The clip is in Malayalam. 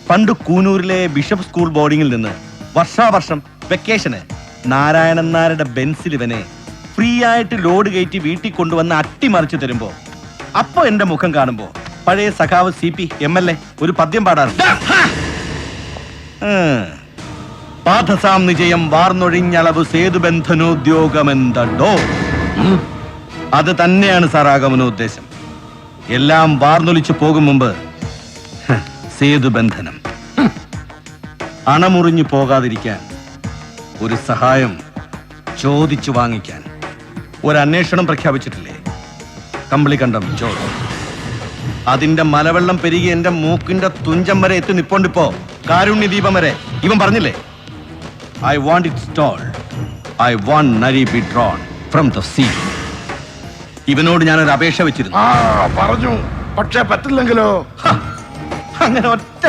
പണ്ട് കൂനൂരിലെ ബിഷപ്പ് സ്കൂൾ ബോർഡിങ്ങിൽ നിന്ന് വർഷാവർഷം വെക്കേഷന് നാരായണൻ നായരുടെ ബെൻസിൽ ഇവനെ ഫ്രീ ആയിട്ട് ലോഡ് കയറ്റി വീട്ടിൽ കൊണ്ടുവന്ന് അട്ടിമറിച്ചു തരുമ്പോ അപ്പൊ എന്റെ മുഖം കാണുമ്പോ പഴയ സഖാവ് CP MLA ഒരു പദ്യം പാടാറുണ്ട്. പാഠസാം നിജയം വാർന്നൊഴിഞ്ഞളവ് സേതുബന്ധനോദ്യോഗമെന്തോ. അത് തന്നെയാണ് സാർ ആഗമനോദ്ദേശം. എല്ലാം വാർന്നൊലിച്ചു പോകും മുമ്പ് സേതുബന്ധനം. അണമുറിഞ്ഞു പോകാതിരിക്കാൻ, ഒരു സഹായം ചോദിച്ചു വാങ്ങിക്കാൻ ഒരു അന്വേഷണം പ്രഖ്യാപിച്ചിട്ടില്ലേ? കമ്പിളിക്കണ്ടം ചോദ്യം. അതിന്റെ മലവെള്ളം പെരുകി എന്റെ മൂക്കിന്റെ തുഞ്ചം വരെ എത്തി നിപ്പോണ്ടിപ്പോ കാരുണ്യദീപം വരെ. ഇവൻ പറഞ്ഞില്ലേ, I want it stall, I want നരി be drawn from the sea. ഇവനോട് ഞാനൊരു അപേക്ഷ വെച്ചിരുന്നു. പറഞ്ഞു, പക്ഷേ പറ്റില്ലെങ്കിലോ? അങ്ങനെ ഒറ്റ